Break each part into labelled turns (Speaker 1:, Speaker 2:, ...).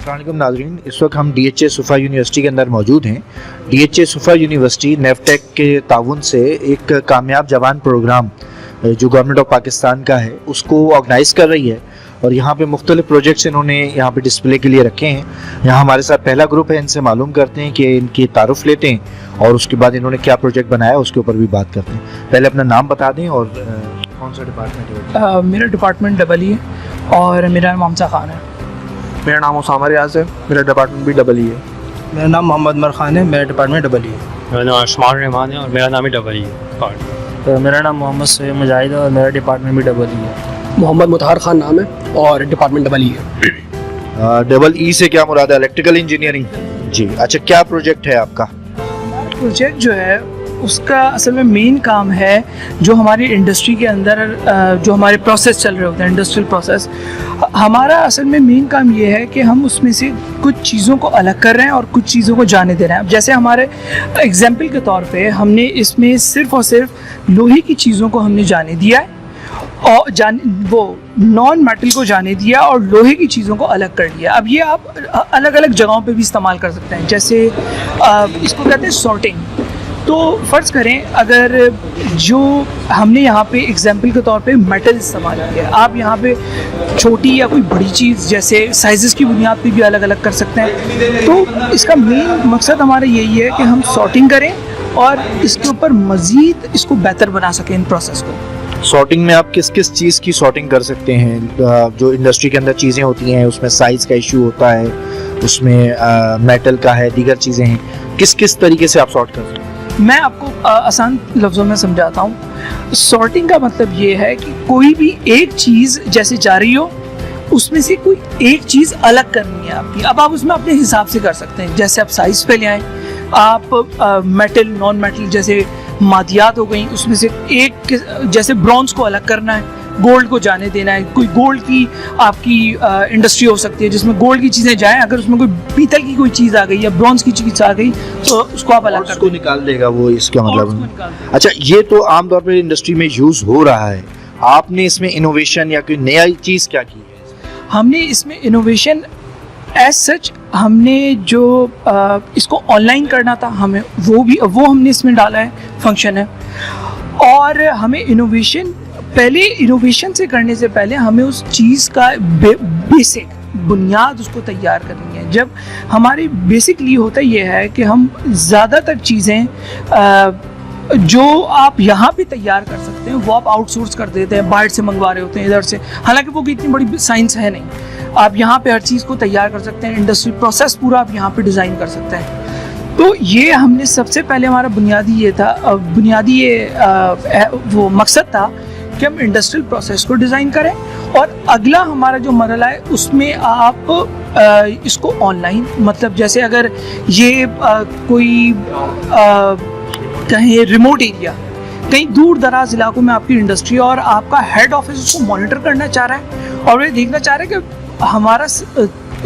Speaker 1: अस्सलाम वालेकुम नाज़रीन, इस वक्त हम DHA सुफ़ा यूनिवर्सिटी के अंदर मौजूद हैं। DHA सुफ़ा यूनिवर्सिटी नेफ्टेक के ताउन से एक कामयाब जवान प्रोग्राम जो गवर्नमेंट ऑफ पाकिस्तान का है उसको ऑर्गेनाइज़ कर रही है और यहाँ पे मुख्तलिफ प्रोजेक्ट्स इन्होंने यहाँ पे डिस्प्ले के लिए रखे हैं। यहाँ हमारे साथ पहला ग्रुप है, इनसे मालूम करते हैं कि इनकी तारुफ लेते हैं और उसके बाद इन्होंने क्या प्रोजेक्ट बनाया उसके ऊपर भी बात करते हैं। पहले अपना नाम बता दें और कौन सा डिपार्टमेंट है?
Speaker 2: मेरा डिपार्टमेंट डबल ई है और मेरा नाम ममता खान है।
Speaker 3: मेरा नाम उसामा रियाज है, मेरा डिपार्टमेंट भी डबल ई है।
Speaker 4: मेरा नाम मोहम्मद उमर खान है, मेरा डिपार्टमेंट डबल ई है।
Speaker 5: मेरा नाम अशमार रहमान है और मेरा नाम ही डबल ई है।
Speaker 6: मेरा नाम मोहम्मद सैयद मुजाहिद है और मेरा डिपार्टमेंट भी डबल ई है।
Speaker 4: मोहम्मद मुतहर खान नाम है और डिपार्टमेंट डबल ई है।
Speaker 1: डबल ई से क्या मुराद है? इलेक्ट्रिकल इंजीनियरिंग जी। अच्छा, क्या प्रोजेक्ट है आपका?
Speaker 2: प्रोजेक्ट जो है उसका असल में मेन काम है जो हमारी इंडस्ट्री के अंदर जो हमारे प्रोसेस चल रहे होते हैं, इंडस्ट्रियल प्रोसेस, हमारा असल में मेन काम ये है कि हम उसमें से कुछ चीज़ों को अलग कर रहे हैं और कुछ चीज़ों को जाने दे रहे हैं। अब जैसे हमारे एग्जाम्पल के तौर पे हमने इसमें सिर्फ़ और सिर्फ लोहे की चीज़ों को हमने जाने दिया है और वो नॉन मेटल को जाने दिया और लोहे की चीज़ों को अलग कर दिया। अब ये आप अलग अलग जगहों पे भी इस्तेमाल कर सकते हैं। जैसे इसको कहते हैं सॉर्टिंग। तो फ़र्ज़ करें अगर जो हमने यहाँ पे एग्जाम्पल के तौर पे मेटल इस्तेमाल किया, आप यहाँ पे छोटी या कोई बड़ी चीज़ जैसे साइज़ की बुनियाद पे भी अलग अलग कर सकते हैं। तो इसका मेन मकसद हमारा यही है कि हम सॉर्टिंग करें और इसके ऊपर मज़ीद इसको बेहतर बना सकें इन प्रोसेस को।
Speaker 1: सॉर्टिंग में आप किस किस चीज़ की सॉर्टिंग कर सकते हैं? जो इंडस्ट्री के अंदर चीज़ें होती हैं उसमें साइज़ का इशू होता है, उसमें मेटल का है, दीगर चीज़ें हैं, किस किस तरीके से आप सॉर्ट कर सकते हैं?
Speaker 2: मैं आपको आसान लफ्ज़ों में समझाता हूँ। सॉर्टिंग का मतलब ये है कि कोई भी एक चीज़ जैसे जा रही हो उसमें से कोई एक चीज़ अलग करनी है आपकी। अब आप उसमें अपने हिसाब से कर सकते हैं। जैसे आप साइज़ पे ले आएँ, आप मेटल नॉन मेटल जैसे मादियात हो गई, उसमें से एक जैसे ब्रॉन्ज को अलग करना है, गोल्ड को जाने देना है। कोई गोल्ड की आपकी इंडस्ट्री हो सकती है जिसमें गोल्ड की चीज़ें जाएं, अगर उसमें कोई पीतल की कोई चीज़ आ गई या ब्रॉन्ज की चीज़ आ गई तो उसको आप अलग
Speaker 1: उसको निकाल देगा वो, इसका मतलब। अच्छा, ये तो आमतौर पर इंडस्ट्री में यूज़ हो रहा है, आपने इसमें इनोवेशन या कोई नया चीज़ क्या की है?
Speaker 2: हमने इसमें इनोवेशन एज सच हमने जो इसको ऑनलाइन करना था हमें वो हमने इसमें डाला है, फंक्शन है। और हमें इनोवेशन से करने से पहले हमें उस चीज़ का बेसिक बुनियाद उसको तैयार करनी है। जब हमारी बेसिकली होता ये है कि हम ज़्यादातर चीज़ें जो आप यहाँ पे तैयार कर सकते हैं वो आप आउटसोर्स कर देते हैं, बाहर से मंगवा रहे होते हैं इधर से। हालांकि वो इतनी बड़ी साइंस है नहीं, आप यहाँ पे हर चीज़ को तैयार कर सकते हैं, इंडस्ट्री प्रोसेस पूरा आप यहाँ पे डिज़ाइन कर सकते हैं। तो ये हमने सबसे पहले हमारा बुनियादी वो मकसद था कि हम इंडस्ट्रियल प्रोसेस को डिज़ाइन करें और अगला हमारा जो मरहला है उसमें आप इसको ऑनलाइन, मतलब जैसे अगर ये कोई कहीं रिमोट एरिया, कहीं दूर दराज इलाकों में आपकी इंडस्ट्री और आपका हेड ऑफिस उसको मॉनिटर करना चाह रहा है और ये देखना चाह रहा है कि हमारा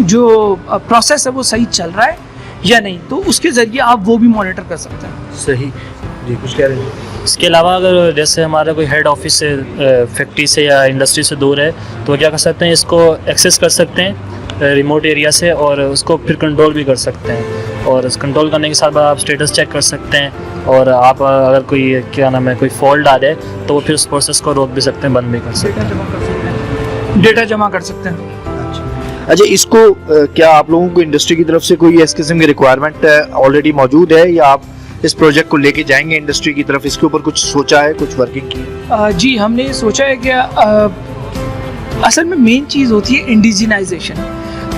Speaker 2: जो प्रोसेस है वो सही चल रहा है या नहीं, तो उसके ज़रिए आप वो भी मॉनिटर कर सकते हैं।
Speaker 1: सही जी, कुछ कह रहे हैं?
Speaker 6: इसके अलावा अगर जैसे हमारा कोई हेड ऑफिस से फैक्ट्री से या इंडस्ट्री से दूर है तो क्या कर सकते हैं, इसको एक्सेस कर सकते हैं रिमोट एरिया से और उसको फिर कंट्रोल भी कर सकते हैं। और कंट्रोल करने के साथ आप स्टेटस चेक कर सकते हैं और आप अगर कोई कोई फॉल्ट आ जाए तो वो फिर उस प्रोसेस को रोक भी सकते हैं, बंद भी कर सकते हैं,
Speaker 2: डेटा जमा कर सकते हैं।
Speaker 1: अच्छा, इसको क्या आप लोगों को इंडस्ट्री की तरफ से कोई इस किस्म की रिक्वायरमेंट ऑलरेडी मौजूद है या आप इस प्रोजेक्ट को लेके जाएंगे इंडस्ट्री की तरफ? इसके ऊपर कुछ सोचा है, कुछ वर्किंग की है?
Speaker 2: जी, हमने सोचा है कि असल में मेन चीज़ होती है इंडिजिनाइजेशन।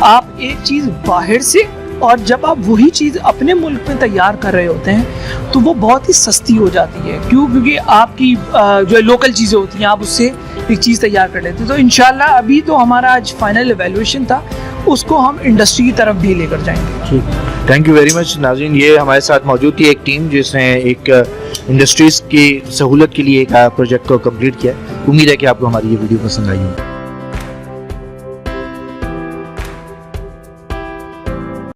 Speaker 2: आप एक चीज़ बाहर से और जब आप वही चीज़ अपने मुल्क में तैयार कर रहे होते हैं तो वो बहुत ही सस्ती हो जाती है। क्यों? क्योंकि आपकी जो लोकल चीज़ें होती हैं आप उससे एक चीज़ तैयार कर लेते हैं। तो इंशाल्लाह अभी तो हमारा आज फाइनल एवेल्यूएशन था, उसको हम इंडस्ट्री की तरफ भी लेकर जाएंगे।
Speaker 1: ठीक, थैंक यू वेरी मच नाज़रीन। ये हमारे साथ मौजूद थी एक टीम जिसने एक इंडस्ट्रीज़ की सहूलत के लिए एक प्रोजेक्ट को कंप्लीट किया। उम्मीद है कि आपको हमारी ये वीडियो पसंद आई होगी।